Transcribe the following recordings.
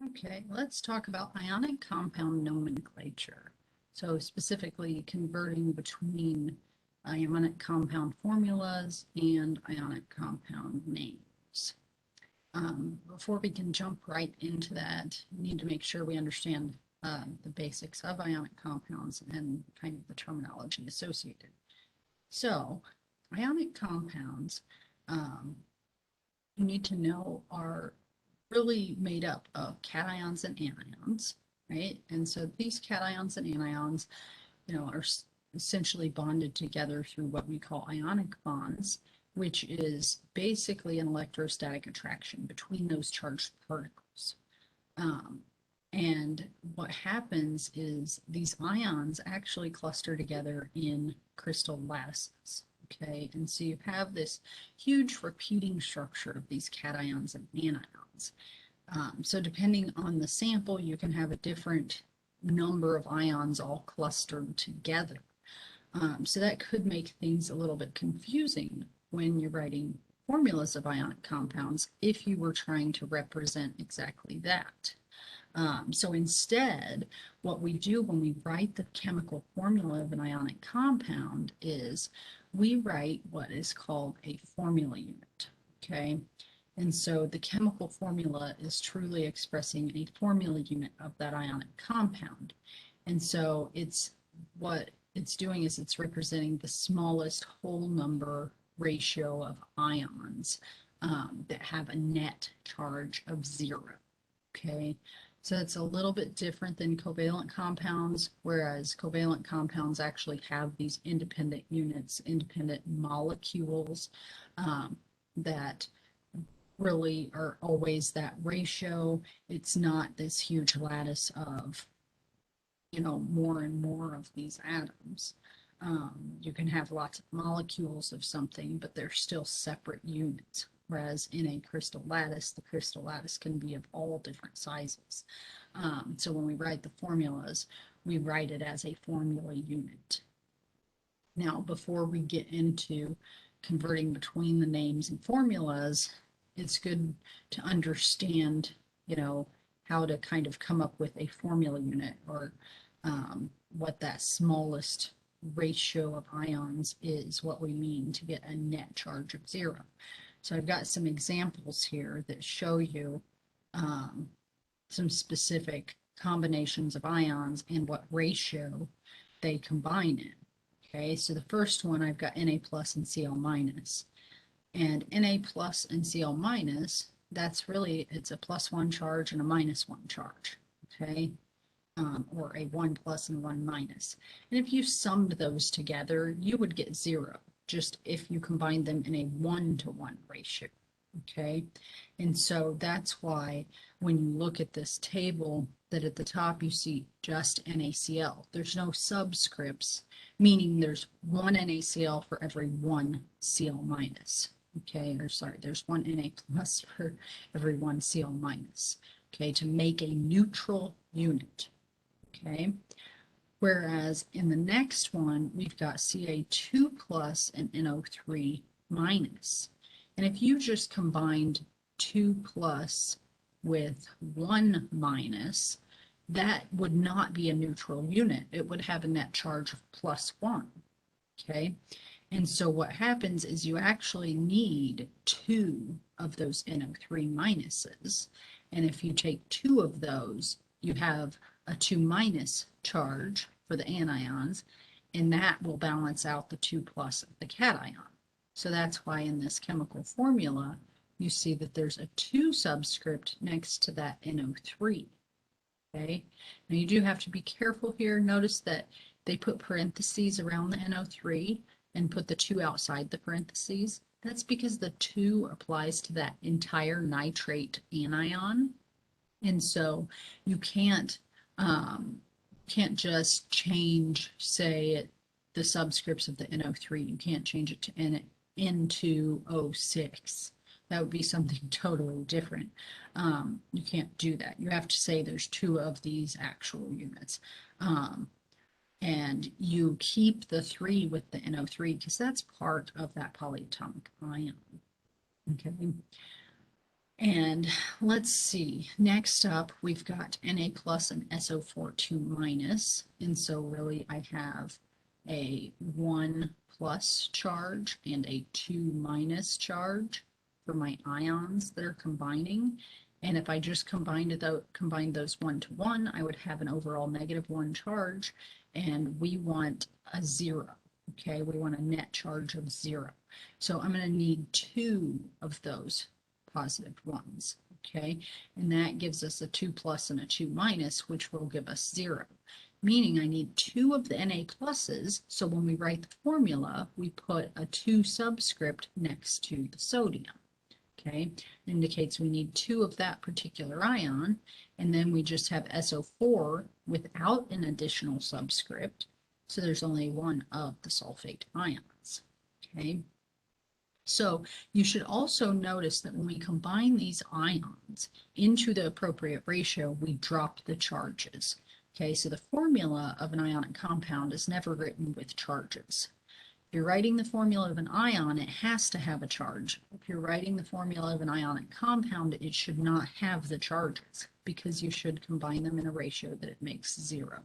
Okay, let's talk about ionic compound nomenclature. So specifically converting between ionic compound formulas and ionic compound names. Before we can jump right into that, we need to make sure we understand the basics of ionic compounds and kind of the terminology associated. So, ionic compounds, um, you need to know, are really made up of cations and anions, right? And so these cations and anions, are essentially bonded together through what we call ionic bonds, which is basically an electrostatic attraction between those charged particles. Um, and what happens is these ions actually cluster together in crystal lattices. Okay, and so you have this huge repeating structure of these cations and anions. So depending on the sample, you can have a different number of ions all clustered together. So that could make things a little bit confusing when you're writing formulas of ionic compounds if you were trying to represent exactly that. So instead, what we do when we write the chemical formula of an ionic compound is we write what is called a formula unit. Okay, and so the chemical formula is truly expressing a formula unit of that ionic compound. And so what it's doing is it's representing the smallest whole number ratio of ions that have a net charge of 0. Okay, so it's a little bit different than covalent compounds, whereas covalent compounds actually have these independent units, independent molecules that really are always that ratio. It's not this huge lattice of, more and more of these atoms. You can have lots of molecules of something, but they're still separate units. Whereas in a crystal lattice, the crystal lattice can be of all different sizes. So when we write the formulas, we write it as a formula unit. Now, before we get into converting between the names and formulas, it's good to understand, how to kind of come up with a formula unit, or what that smallest ratio of ions is, what we mean to get a net charge of 0. So I've got some examples here that show you some specific combinations of ions and what ratio they combine in. Okay, so the first one I've got Na plus and Cl minus. And Na plus and Cl minus, that's really, it's a +1 charge and a -1 charge. Okay, or a 1 plus and 1 minus. And if you summed those together, you would get 0, just if you combined them in a 1-to-1 ratio. Okay, and so that's why when you look at this table, that at the top you see just NaCl. There's no subscripts, meaning there's one NaCl for every one Cl minus. Okay, or sorry, there's one Na plus for every one Cl minus. Okay, to make a neutral unit. Okay, whereas in the next one, we've got Ca2 plus and NO3 minus. And if you just combined 2 plus with 1 minus, that would not be a neutral unit. It would have a net charge of +1. Okay, and so what happens is you actually need 2 of those NO3 minuses. And if you take 2 of those, you have a 2 minus charge for the anions, and that will balance out the 2 plus of the cation. So that's why in this chemical formula, you see that there's a 2 subscript next to that NO3. Okay, now you do have to be careful here. Notice that they put parentheses around the NO3 and put the 2 outside the parentheses. That's because the 2 applies to that entire nitrate anion. And so you can't just change, say, the subscripts of the NO3. You can't change it to N2O6. That would be something totally different. You can't do that. You have to say there's 2 of these actual units. And you keep the 3 with the NO3 because that's part of that polyatomic ion. Okay. And let's see, next up, we've got Na plus and SO4 2 minus. And so really I have a 1 plus charge and a 2 minus charge for my ions that are combining. And if I just combined those 1 to 1, I would have an overall -1 charge, and we want a 0. Okay, we want a net charge of 0. So I'm going to need 2 of those positive ones, okay? And that gives us a 2 plus and a 2 minus, which will give us 0, meaning I need 2 of the Na pluses, so when we write the formula, we put a 2 subscript next to the sodium, okay? It indicates we need 2 of that particular ion, and then we just have SO4 without an additional subscript, so there's only 1 of the sulfate ions, okay? So you should also notice that when we combine these ions into the appropriate ratio, we drop the charges. Okay, so the formula of an ionic compound is never written with charges. If you're writing the formula of an ion, it has to have a charge. If you're writing the formula of an ionic compound, it should not have the charges because you should combine them in a ratio that it makes 0.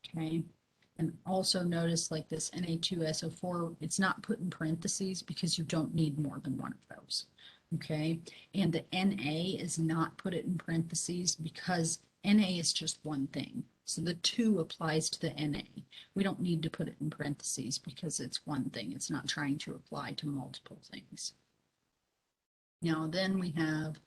Okay. And also notice like this Na2SO4, it's not put in parentheses because you don't need more than one of those. Okay. And the Na is not put it in parentheses because Na is just one thing. So the 2 applies to the Na. We don't need to put it in parentheses because it's one thing. It's not trying to apply to multiple things. Now then we have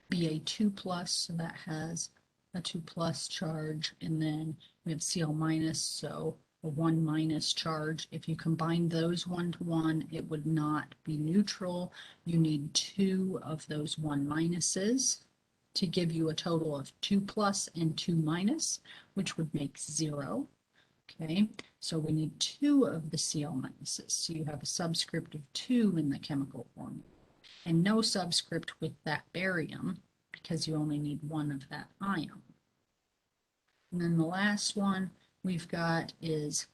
Ba2 plus, so that has a 2 plus charge, and then we have Cl minus, so a 1 minus charge. If you combine those 1 to 1, it would not be neutral. You need 2 of those 1 minuses to give you a total of 2 plus and 2 minus, which would make 0. Okay, so we need 2 of the Cl minuses. So you have a subscript of 2 in the chemical formula, and no subscript with that barium because you only need 1 of that ion. And then the last one we've got is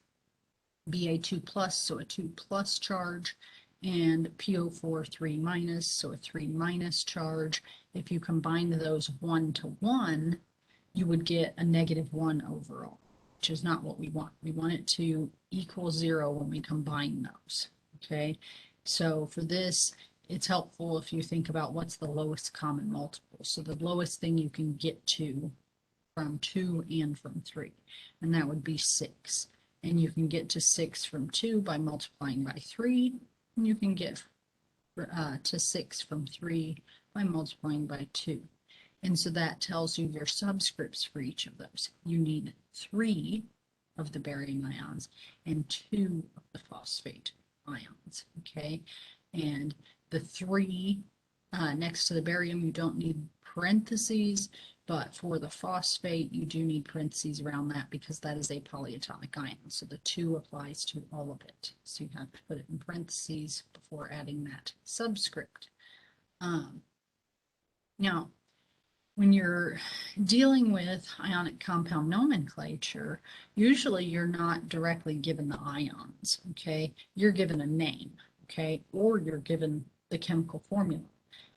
Ba2 plus, so a 2 plus charge, and PO4 3 minus, so a 3 minus charge. If you combine those 1 to 1, you would get a -1 overall, which is not what we want. We want it to equal 0 when we combine those. Okay, so for this, it's helpful if you think about what's the lowest common multiple. So the lowest thing you can get to from 2 and from 3, and that would be 6. And you can get to 6 from 2 by multiplying by 3, and you can get to 6 from 3 by multiplying by 2. And so that tells you your subscripts for each of those. You need 3 of the barium ions and 2 of the phosphate ions, okay? And the 3 next to the barium, you don't need parentheses, but for the phosphate, you do need parentheses around that because that is a polyatomic ion. So the 2 applies to all of it. So you have to put it in parentheses before adding that subscript. Now, when you're dealing with ionic compound nomenclature, usually you're not directly given the ions, okay? You're given a name, okay? Or you're given the chemical formula,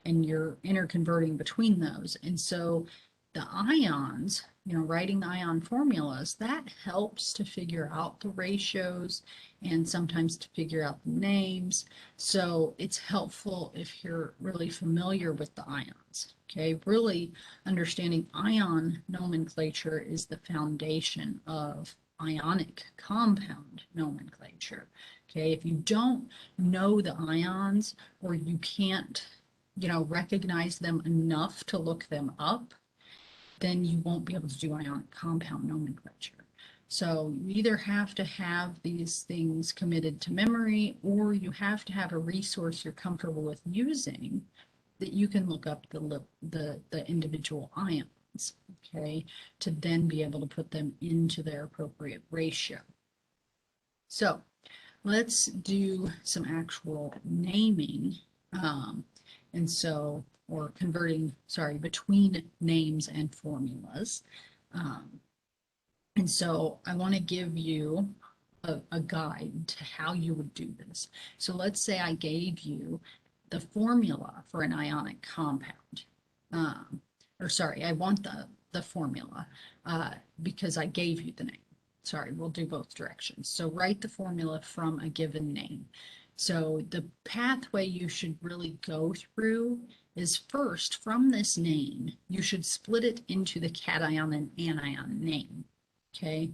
and you're interconverting between those. And so the ions, writing the ion formulas, that helps to figure out the ratios and sometimes to figure out the names. So it's helpful if you're really familiar with the ions. Okay, really understanding ion nomenclature is the foundation of ionic compound nomenclature. Okay, if you don't know the ions, or you can't recognize them enough to look them up, then you won't be able to do ionic compound nomenclature. So you either have to have these things committed to memory, or you have to have a resource you're comfortable with using that you can look up the individual ions, okay, to then be able to put them into their appropriate ratio. So let's do some actual naming. And so, or converting, sorry, between names and formulas. And so I want to give you a guide to how you would do this. So let's say I gave you the formula for an ionic compound, or sorry, I want the formula because I gave you the name. Sorry, we'll do both directions. So write the formula from a given name. So the pathway you should really go through is first from this name, you should split it into the cation and anion name. Okay.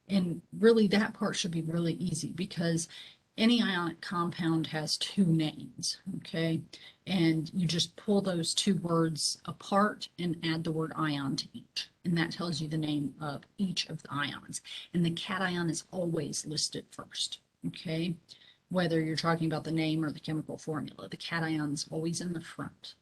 And really that part should be really easy because any ionic compound has two names. Okay. And you just pull those two words apart and add the word ion to each. And that tells you the name of each of the ions. And the cation is always listed first, okay? Whether you're talking about the name or the chemical formula, the cation is always in the front.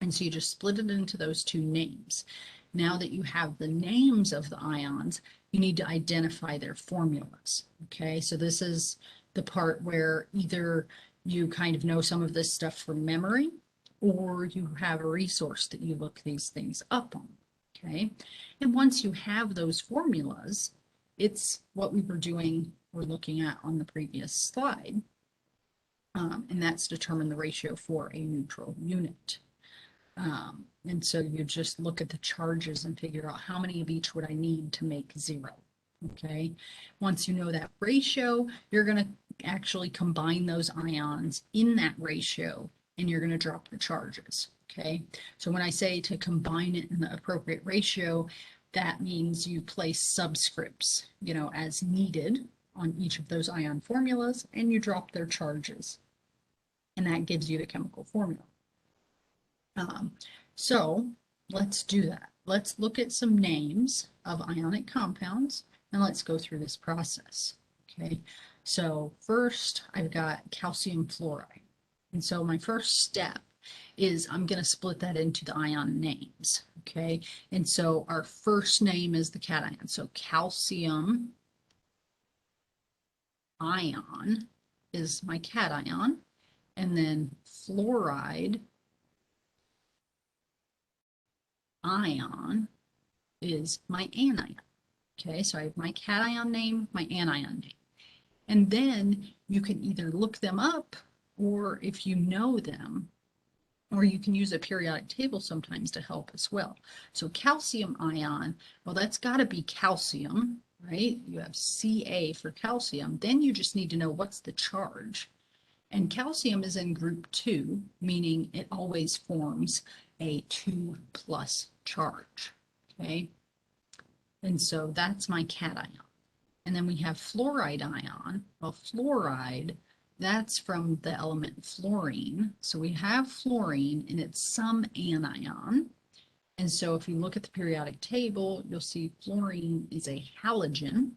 And so you just split it into those two names. Now that you have the names of the ions, you need to identify their formulas, okay? So this is the part where either you kind of know some of this stuff from memory, or you have a resource that you look these things up on, okay? And once you have those formulas, it's what we were doing, we're looking at on the previous slide, and that's determine the ratio for a neutral unit. And so you just look at the charges and figure out how many of each would I need to make 0. Okay. Once you know that ratio, you're going to actually combine those ions in that ratio and you're going to drop the charges. Okay. So when I say to combine it in the appropriate ratio, that means you place subscripts, you know, as needed on each of those ion formulas and you drop their charges. And that gives you the chemical formula. So let's do that. Let's look at some names of ionic compounds and let's go through this process. Okay, so first I've got calcium fluoride. And so my first step is I'm going to split that into the ion names. Okay, and so our first name is the cation. So calcium ion is my cation, and then fluoride ion is my anion. Okay, so I have my cation name, my anion name. And then you can either look them up, or if you know them, or you can use a periodic table sometimes to help as well. So calcium ion, well, that's got to be calcium, right? You have Ca for calcium. Then you just need to know what's the charge. And calcium is in group 2, meaning it always forms a 2+ charge, okay? And so that's my cation. And then we have fluoride ion. Well, fluoride, that's from the element fluorine. So we have fluorine and it's some anion. And so if you look at the periodic table, you'll see fluorine is a halogen.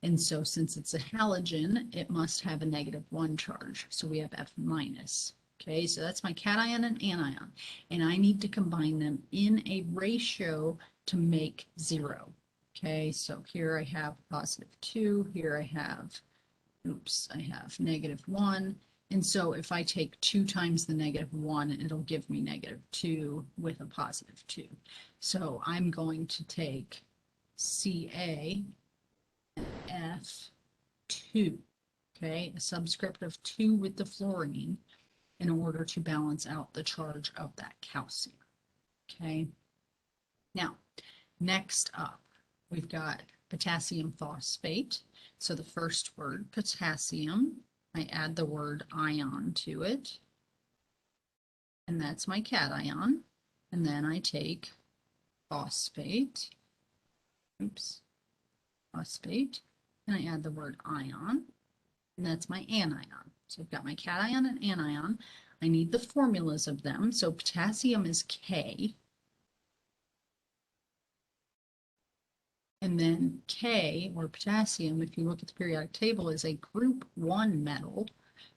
And so since it's a halogen, it must have a -1 charge. So we have F-. Okay, so that's my cation and anion. And I need to combine them in a ratio to make 0. Okay, so here I have +2, here I have, I have -1. And so if I take 2 times the -1, it'll give me -2 with a +2. So I'm going to take Ca F2, okay, a subscript of 2 with the fluorine in order to balance out the charge of that calcium, okay? Now, next up, we've got potassium phosphate. So the first word, potassium, I add the word ion to it, and that's my cation. And then I take phosphate, phosphate, and I add the word ion, and that's my anion. So I've got my cation and anion. I need the formulas of them. So potassium is K. And then K, or potassium, if you look at the periodic table, is a group 1 metal,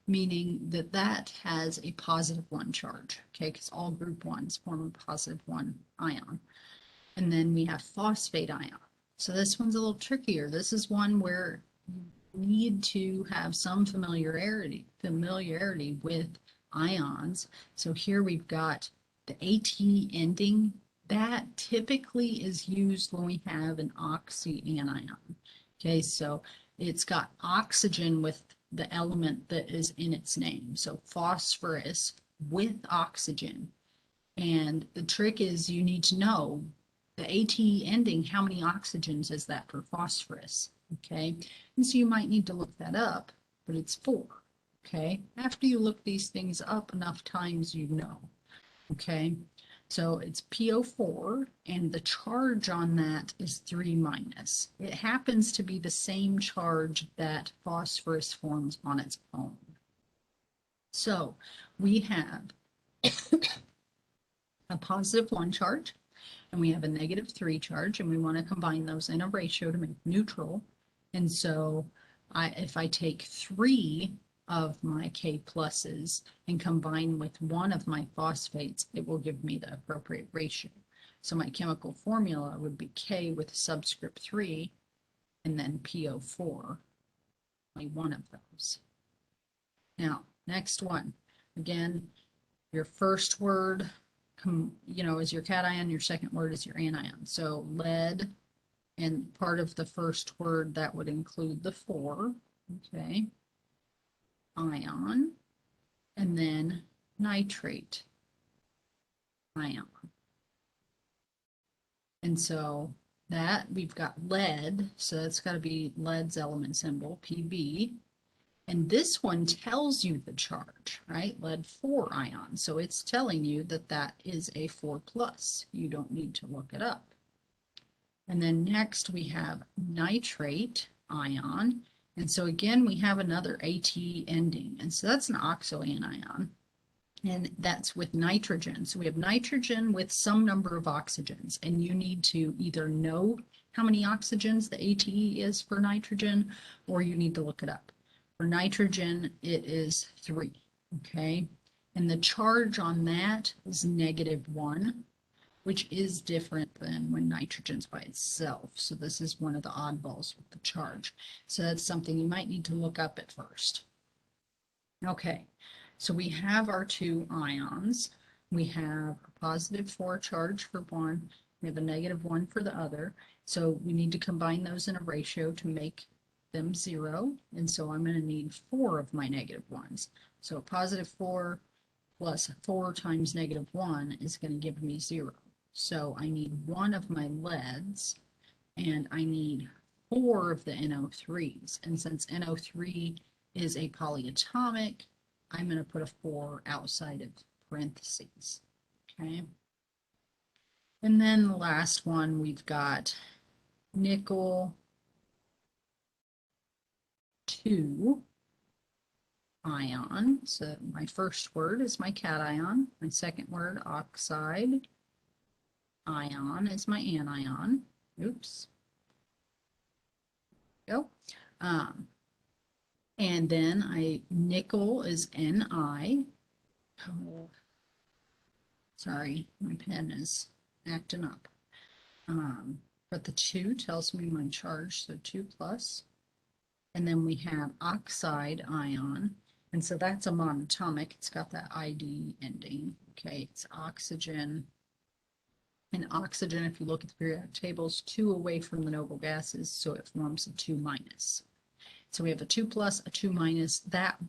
meaning that that has a +1 charge, okay, because all group 1s form a +1 ion. And then we have phosphate ion. So this one's a little trickier. This is one where you need to have some familiarity with ions. So here we've got the AT ending. That typically is used when we have an oxyanion. Okay, so it's got oxygen with the element that is in its name. So phosphorus with oxygen And the trick is you need to know the AT ending, how many oxygens is that for phosphorus? Okay, and so you might need to look that up, but it's 4. Okay, after you look these things up enough times, you know. Okay, so it's PO4, and the charge on that is 3 minus. It happens to be the same charge that phosphorus forms on its own. So we have a positive 1 charge, and we have a negative 3 charge, and we want to combine those in a ratio to make neutral. And so if I take 3 of my K pluses and combine with 1 of my phosphates, it will give me the appropriate ratio. So my chemical formula would be K with subscript 3 and then PO4, only 1 of those. Now, next one. Again, your first word, is your cation, your second word is your anion. So lead, and part of the first word that would include the 4, okay, ion, and then nitrate ion. And so that we've got lead, so that's got to be lead's element symbol, Pb. And this one tells you the charge, right? Lead 4 ion. So it's telling you that that is a 4 plus. You don't need to look it up. And then next we have nitrate ion. And so again, we have another AT ending. And so that's an oxoanion. And that's with nitrogen. So we have nitrogen with some number of oxygens. And you need to either know how many oxygens the ATE is for nitrogen, or you need to look it up. For nitrogen, it is 3, okay? And the charge on that is -1, which is different than when nitrogen's by itself. So this is one of the oddballs with the charge. So that's something you might need to look up at first. Okay, so we have our 2 ions. We have a positive 4 charge for one. We have a -1 for the other. So we need to combine those in a ratio to make them 0, and so I'm going to need 4 of my -1s. So positive 4 plus 4 times -1 is going to give me 0. So I need 1 of my leads, and I need 4 of the NO3s. And since NO3 is a polyatomic, I'm going to put a 4 outside of parentheses. Okay. And then the last one, we've got nickel 2 ion. So my first word is my cation. My second word, oxide ion, is my anion. Oops. Go. And then nickel is Ni. Oh, sorry, my pen is acting up. But the 2 tells me my charge, so 2 plus. And then we have oxide ion, and so that's a monatomic. It's got that ID ending. Okay, it's oxygen. And oxygen, if you look at the periodic tables, 2 away from the noble gases, so it forms a 2 minus. So we have a 2 plus, a 2 minus. That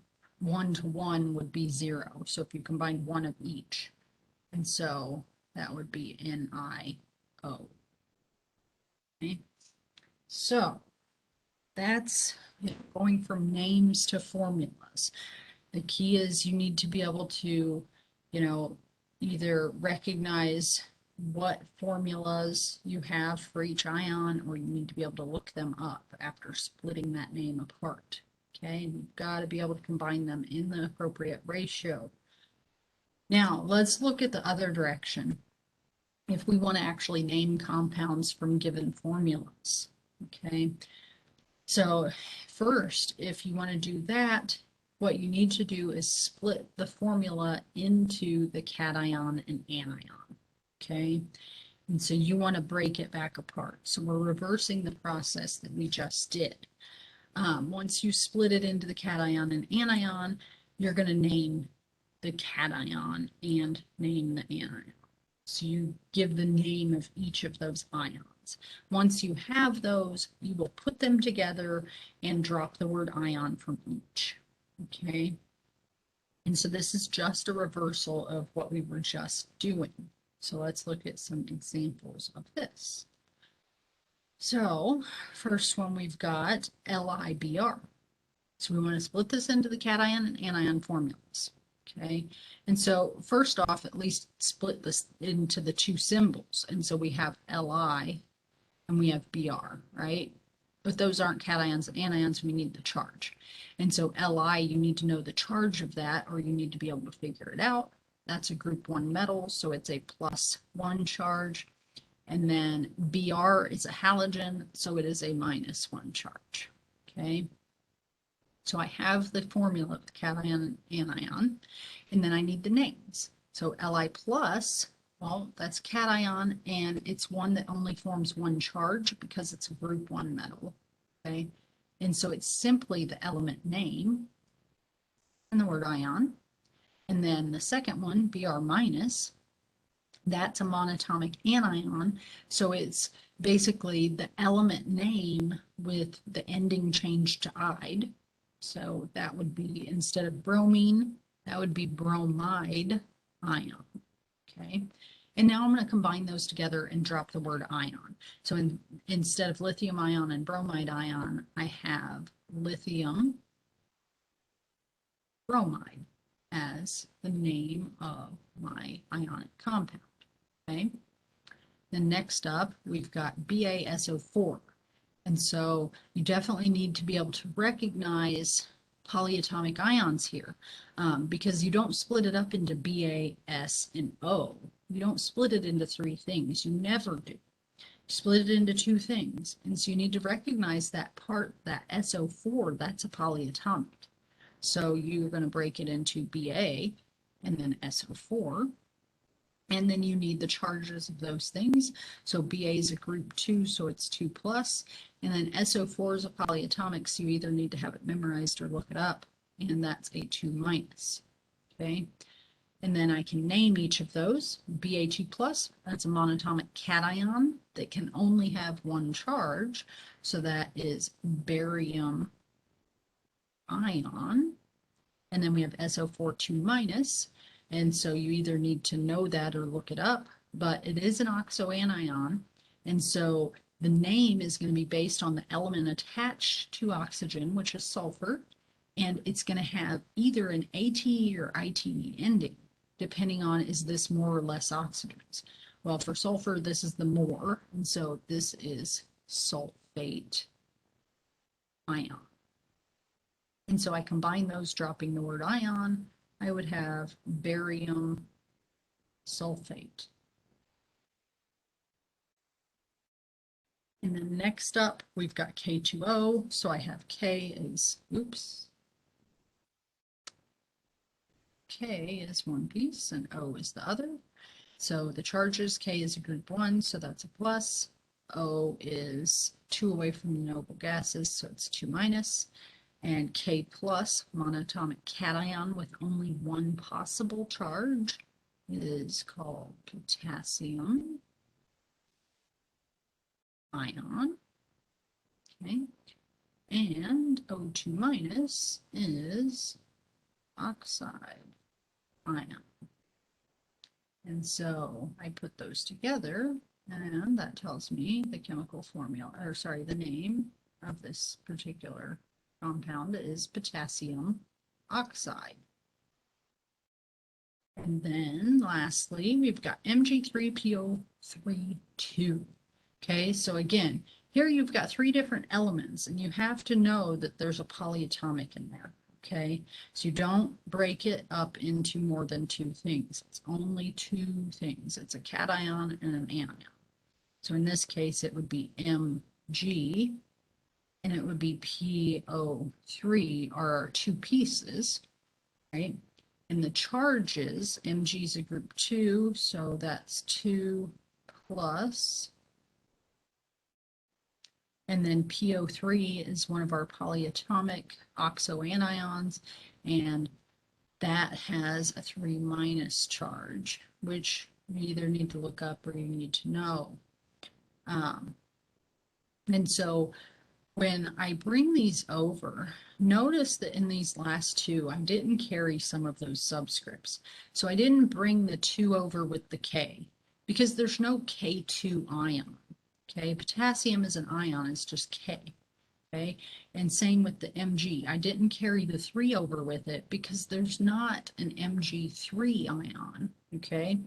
1 to 1 would be 0. So if you combine 1 of each, and so that would be NiO. Okay, so that's going from names to formulas. The key is you need to be able to, either recognize what formulas you have for each ion, or you need to be able to look them up after splitting that name apart. Okay, and you've got to be able to combine them in the appropriate ratio. Now, let's look at the other direction. If we want to actually name compounds from given formulas, okay? So first, if you want to do that, what you need to do is split the formula into the cation and anion, okay? And so you want to break it back apart. So we're reversing the process that we just did. Once you split it into the cation and anion, you're going to name the cation and name the anion. So you give the name of each of those ions. Once you have those, you will put them together and drop the word ion from each. Okay. And so this is just a reversal of what we were just doing. So let's look at some examples of this. So first one we've got LIBR. So we want to split this into the cation and anion formulas. Okay, and so first off, at least split this into the two symbols. And so we have Li and we have Br, right? But those aren't cations and anions, we need the charge. And so Li, you need to know the charge of that, or you need to be able to figure it out. That's a group 1 metal, so it's a +1 charge. And then Br is a halogen, so it is a -1 charge. Okay. So I have the formula of the cation and anion, and then I need the names. So Li plus, well, that's cation, and it's one that only forms one charge because it's a group 1 metal. Okay, and so it's simply the element name and the word ion. And then the second one, Br minus, that's a monatomic anion. So it's basically the element name with the ending changed to "ide." So that would be, instead of bromine, that would be bromide ion. Okay. And now I'm going to combine those together and drop the word ion. So instead of lithium ion and bromide ion, I have lithium bromide as the name of my ionic compound. Okay. Then next up, we've got BaSO4. And so you definitely need to be able to recognize polyatomic ions here, because you don't split it up into Ba, S, and O. You don't split it into three things. You never do. You split it into two things. And so you need to recognize that part, that SO4, that's a polyatomic. So you're going to break it into Ba and then SO4. And then you need the charges of those things. So Ba is a group 2, so it's 2 plus. And then SO4 is a polyatomic, so you either need to have it memorized or look it up. And that's a 2 minus. Okay. And then I can name each of those. Be plus, that's a monatomic cation that can only have one charge. So that is barium ion. And then we have SO4 2 minus. And so you either need to know that or look it up, but it is an oxoanion. And so the name is going to be based on the element attached to oxygen, which is sulfur, and it's going to have either an ATE or ITE ending, depending on is this more or less oxygens. Well, for sulfur, this is the more, and so this is sulfate ion. And so I combine those, dropping the word ion, I would have barium sulfate. And then next up, we've got K2O. So I have K is, K is one piece and O is the other. So the charges, K is a group 1, so that's a plus. O is 2 away from the noble gases, so it's 2 minus. And K plus, monatomic cation with only one possible charge, is called potassium ion. Okay. And O2 minus is oxide ion. And so I put those together, and that tells me the chemical formula, or sorry, the name of this particular compound is potassium oxide. And then lastly, we've got Mg3PO32. Okay, so again, here you've got 3 different elements, and you have to know that there's a polyatomic in there. Okay, so you don't break it up into more than 2 things. It's only 2 things. It's a cation and an anion. So in this case, it would be Mg, and it would be PO3 are our 2 pieces, right? And the charges, Mg is a group 2, so that's 2 plus. And then PO3 is one of our polyatomic oxoanions, and that has a 3 minus charge, which you either need to look up or you need to know. And so When I bring these over, notice that in these last two, I didn't carry some of those subscripts. So I didn't bring the 2 over with the K because there's no K2 ion. Okay, potassium is an ion, it's just K. Okay, and same with the Mg. I didn't carry the 3 over with it because there's not an Mg3 ion. Okay,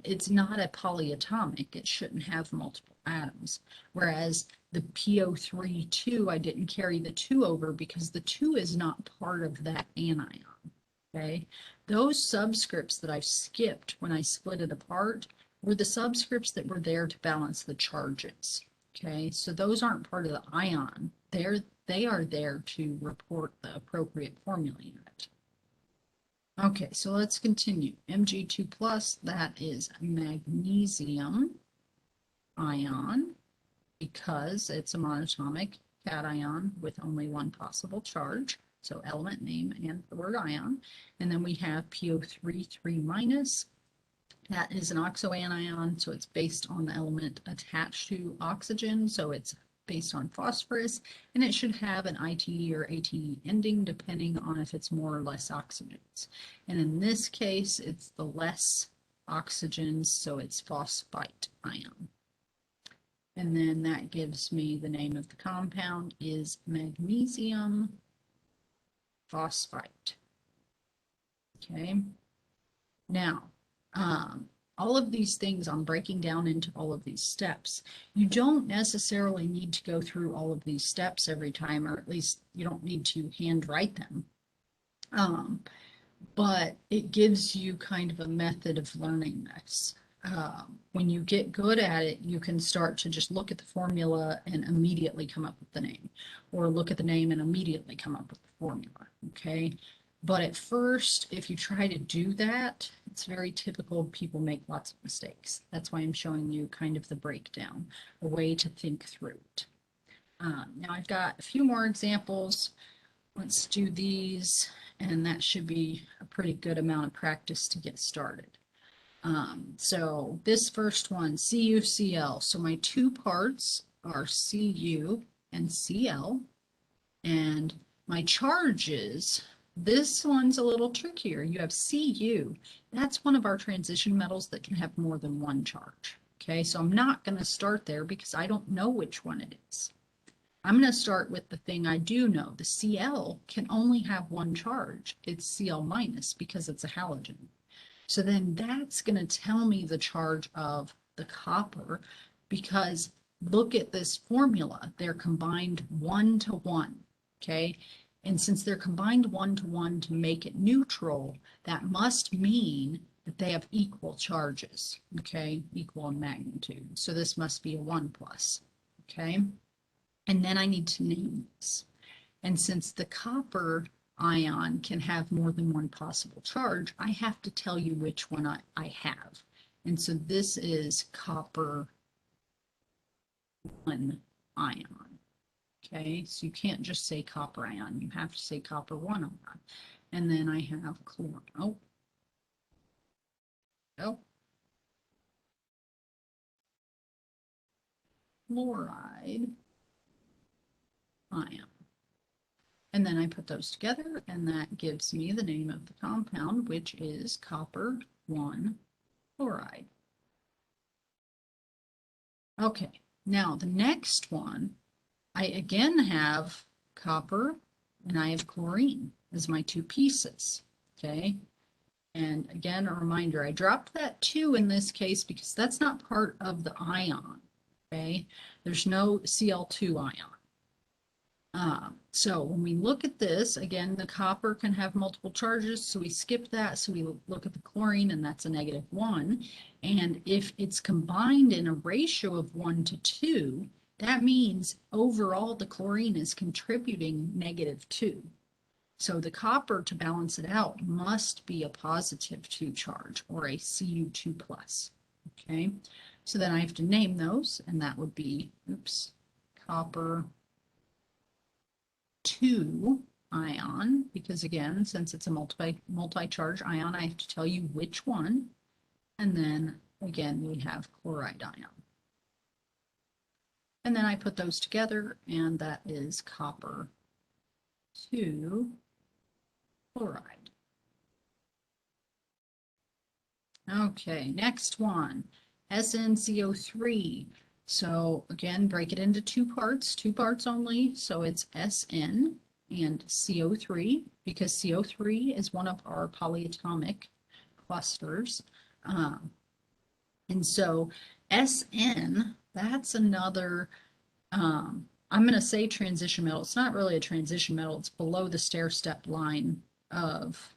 it's not a polyatomic, it shouldn't have multiple atoms. Whereas the PO3 2, I didn't carry the 2 over because the 2 is not part of that anion. Okay, those subscripts that I skipped when I split it apart were the subscripts that were there to balance the charges. Okay, so those aren't part of the ion. They are there to report the appropriate formula unit. Okay, so let's continue. Mg2 plus, that is magnesium ion because it's a monatomic cation with only one possible charge. So element name and the word ion. And then we have PO3 3 minus. That is an oxoanion, so it's based on the element attached to oxygen, so it's based on phosphorus, and it should have an ITE or ATE ending depending on if it's more or less oxygens. And in this case, it's the less oxygens, so it's phosphite ion. And then that gives me the name of the compound is magnesium phosphite. Okay, now, all of these things I'm breaking down into all of these steps. You don't necessarily need to go through all of these steps every time, or at least you don't need to handwrite them. But it gives you kind of a method of learning this. When you get good at it, you can start to just look at the formula and immediately come up with the name, or look at the name and immediately come up with the formula, okay? But at first, if you try to do that, it's very typical people make lots of mistakes. That's why I'm showing you kind of the breakdown, a way to think through it. Now I've got a few more examples. Let's do these, and that should be a pretty good amount of practice to get started. So this first one, CuCl. So my two parts are Cu and Cl, and my charges, this one's a little trickier. You have Cu. That's one of our transition metals that can have more than one charge. Okay, so I'm not going to start there because I don't know which one it is. I'm going to start with the thing I do know. The Cl can only have one charge. It's Cl minus because it's a halogen. So then that's going to tell me the charge of the copper because look at this formula. They're combined 1 to 1, okay? And since they're combined 1 to 1 to make it neutral, that must mean that they have equal charges, okay? Equal in magnitude. So this must be a 1 plus, okay? And then I need to name this. And since the copper ion can have more than one possible charge, I have to tell you which one I have. And so this is copper 1 ion. Okay, so you can't just say copper ion, you have to say copper 1 ion. And then I have chloride. Chloride ion. And then I put those together, and that gives me the name of the compound, which is copper 1 chloride. Okay, now the next one, I again have copper and I have chlorine as my two pieces, okay? And again, a reminder, I dropped that 2 in this case because that's not part of the ion, okay? There's no Cl2 ion. So when we look at this, again, the copper can have multiple charges, so we skip that. So we look at the chlorine, and that's a -1. And if it's combined in a ratio of 1 to 2, that means overall the chlorine is contributing -2. So the copper, to balance it out, must be a +2 charge, or a Cu2 plus. Okay, so then I have to name those, and that would be, copper 2 ion, because again, since it's a multi-charge ion, I have to tell you which one. And then again, we have chloride ion. And then I put those together, and that is copper 2 chloride. Okay, next one, SnCO3. So again, break it into two parts only. So it's Sn and CO3, because CO3 is one of our polyatomic clusters. And so Sn, that's another, I'm going to say transition metal. It's not really a transition metal. It's below the stair-step line of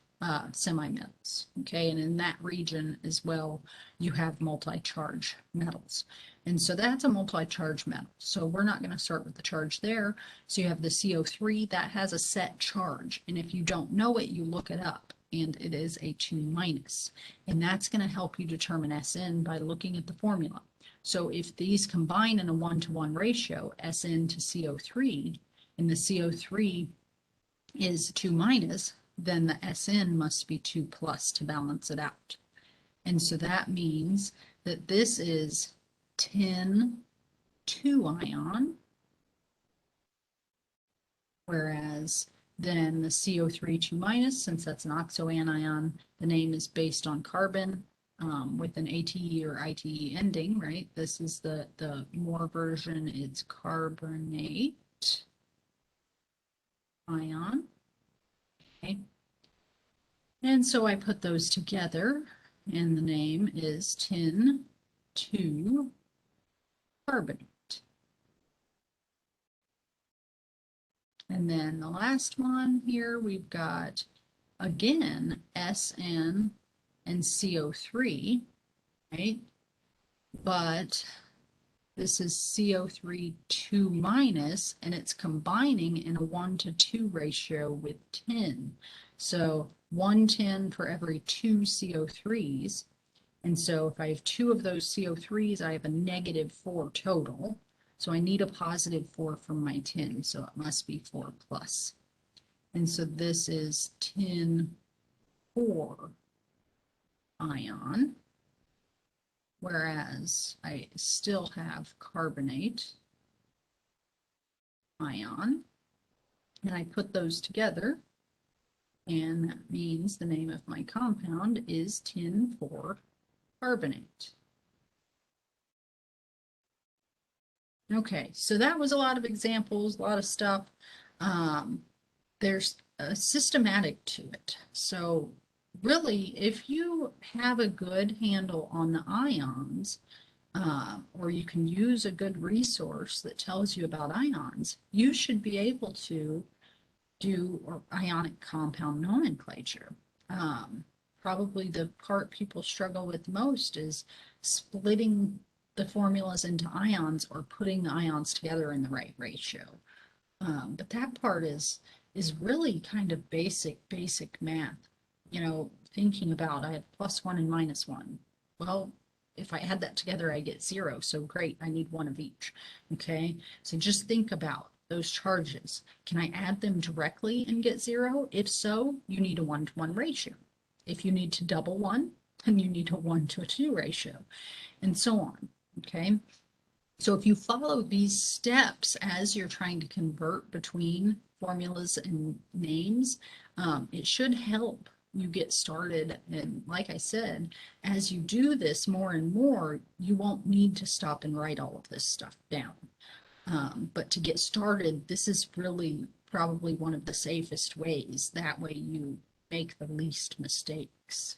semi-metals. Okay, and in that region as well, you have multi-charge metals. And so that's a multi-charge metal. So we're not going to start with the charge there. So you have the CO3 that has a set charge. And if you don't know it, you look it up. And it is a 2-. And that's going to help you determine Sn by looking at the formula. So if these combine in a 1-to-1 ratio, Sn to CO3, and the CO3 is 2-, then the Sn must be 2+ to balance it out. And so that means that this is tin 2 ion, whereas then the CO3 2-, since that's an oxoanion, the name is based on carbon with an ATE or ITE ending, right? This is the more version, it's carbonate ion. Okay. And so I put those together, and the name is tin 2 carbonate. And then the last one here, we've got, again, Sn and CO3, right? But this is CO3 2-, and it's combining in a 1-to-2 ratio with tin. So 1 tin for every 2 CO3s. And so if I have 2 of those CO3s, I have a -4 total. So I need a +4 from my tin, so it must be 4+. And so this is tin 4 ion, whereas I still have carbonate ion. And I put those together, and that means the name of my compound is tin 4 carbonate. Okay, so that was a lot of examples, a lot of stuff. There's a systematic to it. So really, if you have a good handle on the ions, or you can use a good resource that tells you about ions, you should be able to do ionic compound nomenclature. Probably the part people struggle with most is splitting the formulas into ions or putting the ions together in the right ratio. But that part is really kind of basic math. You know, thinking about I have +1 and -1. Well, if I add that together, I get 0. So great, I need 1 of each. Okay, so just think about those charges. Can I add them directly and get 0? If so, you need a 1-to-1 ratio. If you need to double one, then you need a 1-to-2 ratio, and so on. Okay, so if you follow these steps as you're trying to convert between formulas and names, it should help you get started. And like I said, as you do this more and more, you won't need to stop and write all of this stuff down. But to get started, this is really probably one of the safest ways. That way you make the least mistakes.